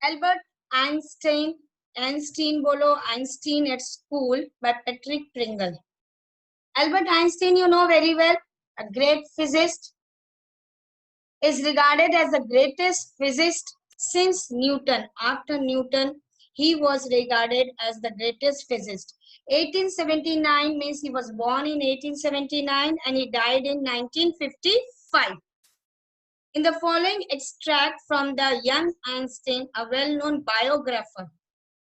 Albert Einstein, Einstein bolo, Einstein at School by Patrick Pringle. Albert Einstein, you know very well, a great physicist, is regarded as the greatest physicist since Newton. After Newton, he was regarded as the greatest physicist. 1879 means he was born in 1879 and he died in 1955. In the following extract from the young Einstein, a well-known biographer,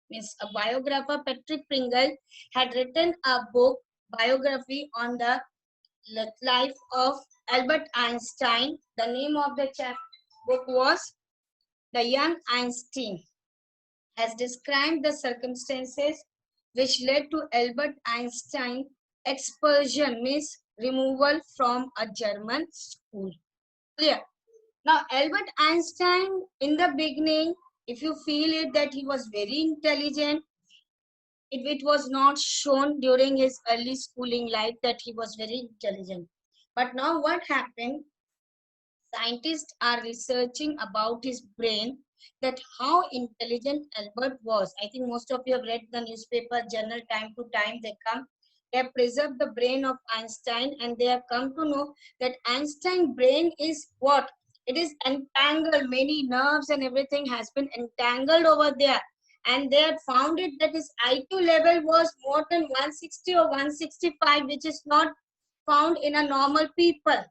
means a biographer, Patrick Pringle, had written a book, biography on the life of Albert Einstein. The name of the book was The Young Einstein, has described the circumstances which led to Albert Einstein expulsion, means removal from a German school. Clear? Now, Albert Einstein, in the beginning, if you feel it that he was very intelligent, it was not shown during his early schooling life that he was very intelligent. But now what happened? Scientists are researching about his brain, that how intelligent Albert was. I think most of you have read the newspaper journal time to time. They have preserved the brain of Einstein and they have come to know that Einstein brain is what? It is entangled. Many nerves and everything has been entangled over there. And they had found it that his IQ level was more than 160 or 165, which is not found in a normal people.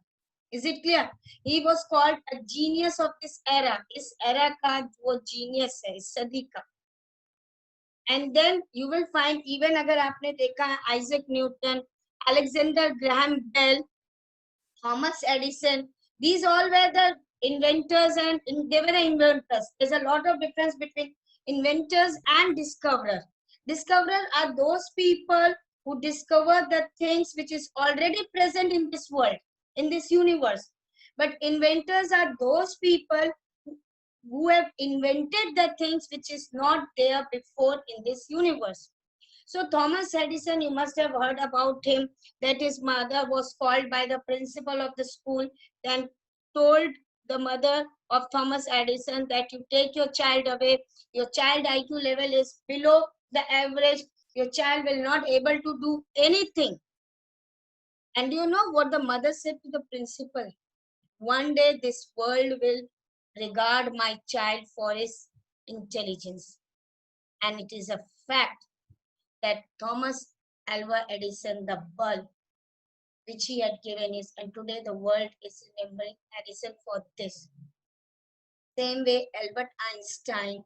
Is it clear? He was called a genius of this era. इस era का वो genius है, इस सदी का. And then you will find, even अगर आपने देखा है, Isaac Newton, Alexander Graham Bell, Thomas Edison, these all were the inventors and they were the inventors. There's a lot of difference between inventors and discoverers. Discoverers are those people who discover the things which is already present in this world, in this universe. But inventors are those people who have invented the things which is not there before in this universe. So Thomas Edison, you must have heard about him, that his mother was called by the principal of the school, then told the mother of Thomas Edison that you take your child away, your child IQ level is below the average, your child will not able to do anything. And you know what the mother said to the principal? One day this world will regard my child for his intelligence. And it is a fact that Thomas Alva Edison, the bulb which he had given is, and today the world is remembering Edison for this. Same way, Albert Einstein,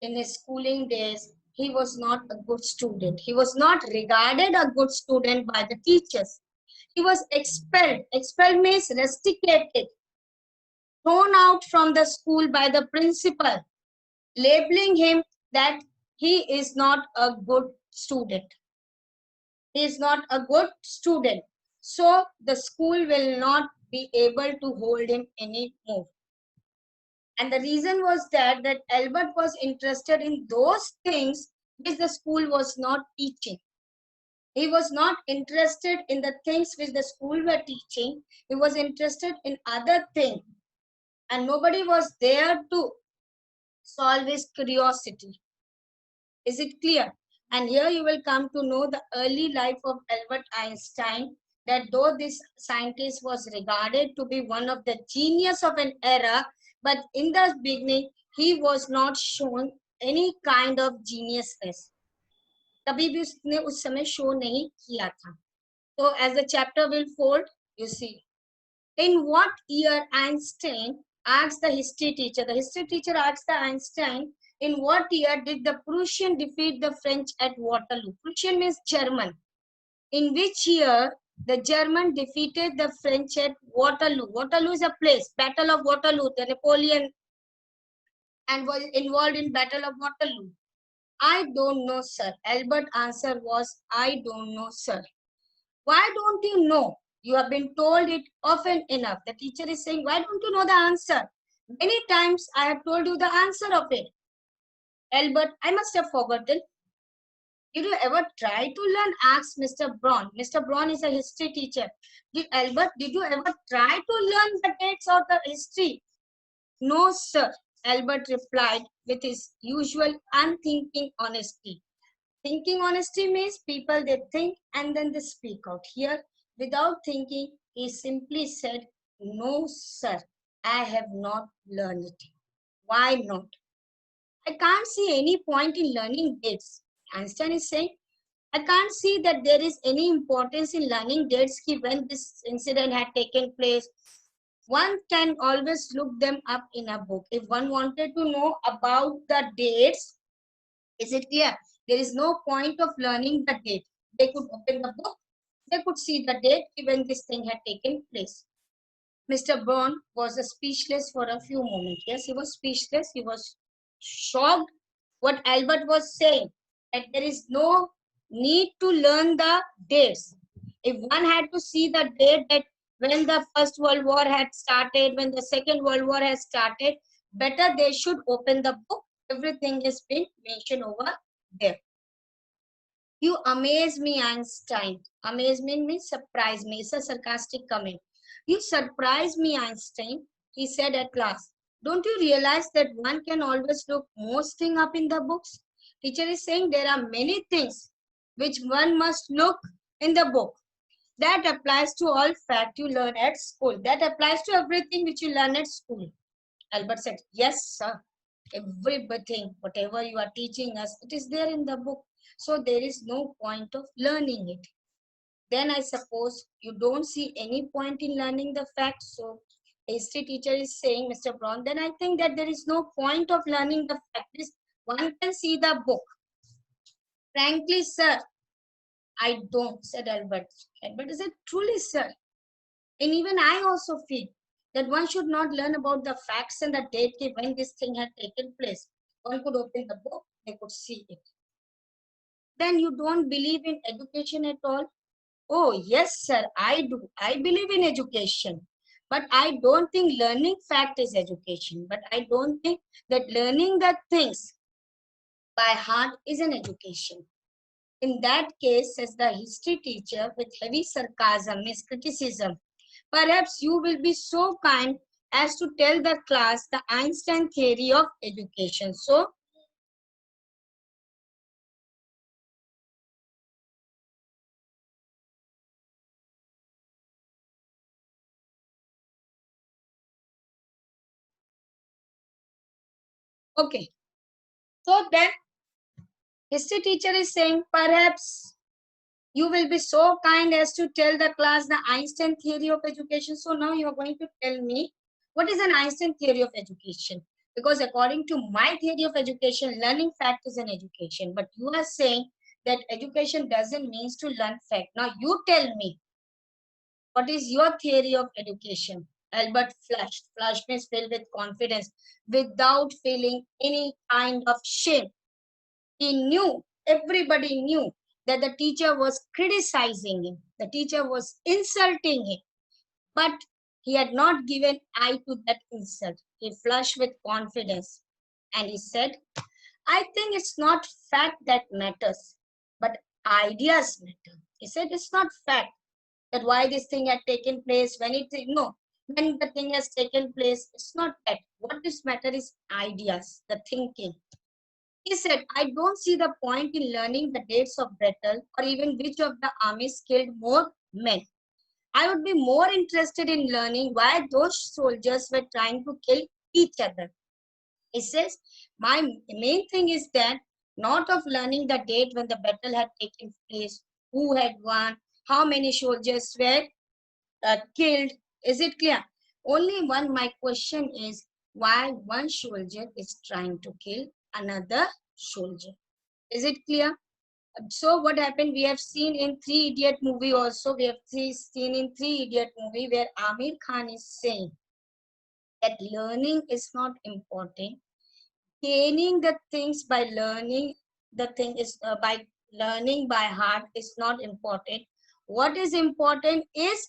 in his schooling days, he was not a good student. He was not regarded a good student by the teachers. He was expelled. Expelled means rusticated, thrown out from the school by the principal, labeling him that he is not a good student. He is not a good student. So the school will not be able to hold him anymore. And the reason was that Albert was interested in those things which the school was not teaching. He was not interested in the things which the school were teaching. He was interested in other things. And nobody was there to solve his curiosity. Is it clear? And here you will come to know the early life of Albert Einstein, that though this scientist was regarded to be one of the genius of an era, but in the beginning, he was not shown any kind of geniusness. कभी भी उसने उस समय show नहीं किया था. So as the chapter will fold, you see. In what year Einstein asked the history teacher? The history teacher asked the Einstein, in what year did the Prussian defeat the French at Waterloo? Prussian means German. In which year the German defeated the French at Waterloo? Waterloo is a place. Battle of Waterloo. The Napoleon and was involved in Battle of Waterloo. I don't know, sir. Albert's answer was, I don't know, sir. Why don't you know? You have been told it often enough. The teacher is saying, why don't you know the answer? Many times I have told you the answer of it. Albert, I must have forgotten. Did you ever try to learn? Asked Mr. Braun. Mr. Braun is a history teacher. Albert, did you ever try to learn the dates of the history? No, sir. Albert replied with his usual unthinking honesty. Thinking honesty means people they think and then they speak out. Here, without thinking, he simply said, "No, sir, I have not learned it." Why not? I can't see any point in learning dates. Einstein is saying, I can't see that there is any importance in learning dates when this incident had taken place. One can always look them up in a book. If one wanted to know about the dates, is it clear? There is no point of learning the date. They could open the book, they could see the date when this thing had taken place. Mr. Brown was speechless for a few moments. Yes, he was speechless. He was shocked what Albert was saying, that there is no need to learn the dates. If one had to see the date that when the First World War had started, when the Second World War has started, better they should open the book. Everything has been mentioned over there. You amaze me, Einstein. Amazement means surprise me. It's a sarcastic comment. You surprise me, Einstein, he said at last. Don't you realize that one can always look most thing up in the books? Teacher is saying there are many things which one must look in the book. That applies to all fact you learn at school. That applies to everything which you learn at school. Albert said, yes, sir. Everything, whatever you are teaching us, it is there in the book. So there is no point of learning it. Then I suppose you don't see any point in learning the facts. So history teacher is saying, Mr. Brown, then I think that there is no point of learning the facts. One can see the book. Frankly, sir, I don't, said Albert. Albert said, truly, sir. And even I also feel that one should not learn about the facts and the date when this thing had taken place. One could open the book, they could see it. Then you don't believe in education at all? Oh, yes, sir, I do. I believe in education. But I don't think learning fact is education. But I don't think that learning the things by heart is an education. In that case, says the history teacher with heavy sarcasm, his criticism, perhaps you will be so kind as to tell the class the Einstein theory of education. So, okay. So then, history teacher is saying, perhaps you will be so kind as to tell the class the Einstein theory of education. So now you are going to tell me what is an Einstein theory of education. Because according to my theory of education, learning fact is an education. But you are saying that education doesn't mean to learn fact. Now you tell me, what is your theory of education? Albert flushed. Flushed means filled with confidence without feeling any kind of shame. He knew, everybody knew that the teacher was criticizing him. The teacher was insulting him. But he had not given eye to that insult. He flushed with confidence and he said, I think it's not fact that matters, but ideas matter. He said, it's not fact that why this thing had taken place, when the thing has taken place, it's not that. What is matter is ideas, the thinking. He said, I don't see the point in learning the dates of battle or even which of the armies killed more men. I would be more interested in learning why those soldiers were trying to kill each other. He says, my main thing is that not of learning the date when the battle had taken place, who had won, how many soldiers were killed. Is it clear? Only one, my question is why one soldier is trying to kill another soldier. Is it clear? So what happened? We have seen in Three Idiot movie also. We have seen in Three Idiot movie where Amir Khan is saying that learning is not important. Gaining the things by learning the thing is by learning by heart is not important. What is important is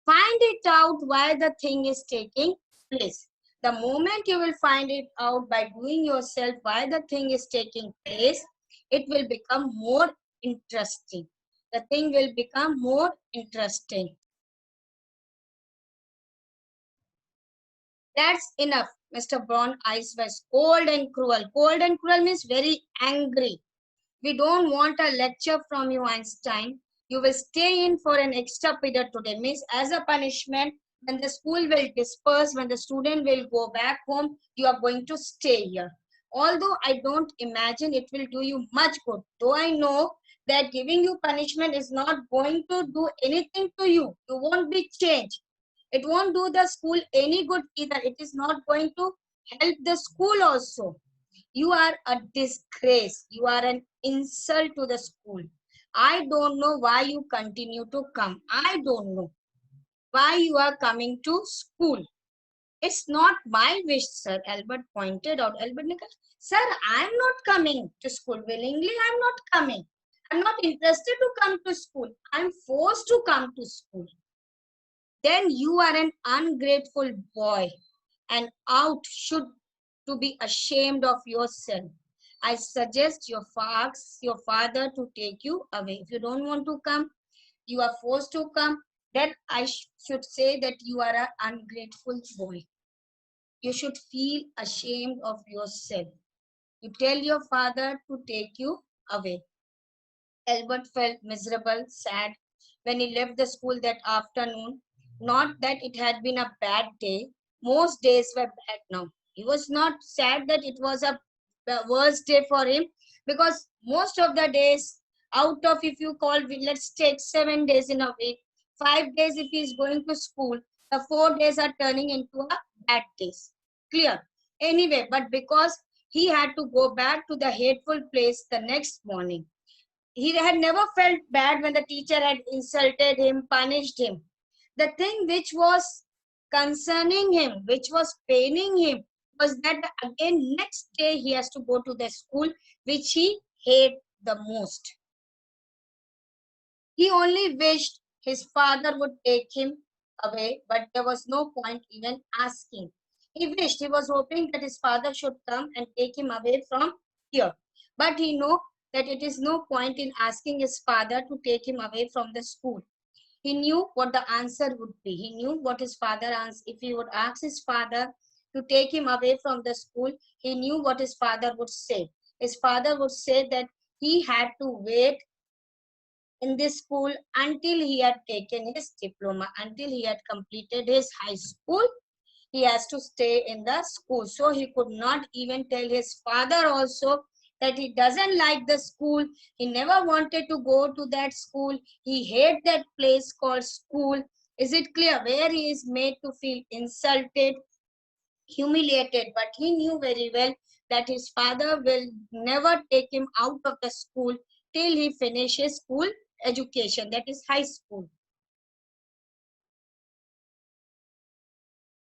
find it out why the thing is taking place. The moment you will find it out by doing yourself why the thing is taking place, it will become more interesting. The thing will become more interesting. That's enough. Mr. Brown's eyes were cold and cruel. Cold and cruel means very angry. We don't want a lecture from you, Einstein. You will stay in for an extra period today. Means as a punishment, when the school will disperse, when the student will go back home, you are going to stay here. Although I don't imagine it will do you much good. Though I know that giving you punishment is not going to do anything to you. You won't be changed. It won't do the school any good either. It is not going to help the school also. You are a disgrace. You are an insult to the school. I don't know why you continue to come. I don't know why you are coming to school. It's not my wish, sir. Albert pointed out. Albert Nicholas, sir, I'm not coming to school willingly. I'm not coming. I'm not interested to come to school. I'm forced to come to school. Then you are an ungrateful boy and out should to be ashamed of yourself. I suggest you ask your father to take you away. If you don't want to come, you are forced to come, then I should say that you are an ungrateful boy. You should feel ashamed of yourself. You tell your father to take you away. Albert felt miserable, sad when he left the school that afternoon. Not that it had been a bad day. Most days were bad now. He was not sad that it was a worst day for him because most of the days, out of if you call, let's take 7 days in a week, 5 days if he is going to school, the 4 days are turning into a bad days. Clear? Anyway, but because he had to go back to the hateful place the next morning. He had never felt bad when the teacher had insulted him, punished him. The thing which was concerning him, which was paining him, was that again next day he has to go to the school which he hated the most. He only wished his father would take him away, but there was no point even asking. He wished, he was hoping that his father should come and take him away from here. But he knew that it is no point in asking his father to take him away from the school. He knew what the answer would be. He knew what his father answered. If he would ask his father to take him away from the school, he knew what his father would say. His father would say that he had to wait in this school until he had taken his diploma, until he had completed his high school. He has to stay in the school. So he could not even tell his father also that he doesn't like the school. He never wanted to go to that school. He hates that place called school. Is it clear? Where he is made to feel insulted, humiliated. But he knew very well that his father will never take him out of the school till he finishes school education, that is high school.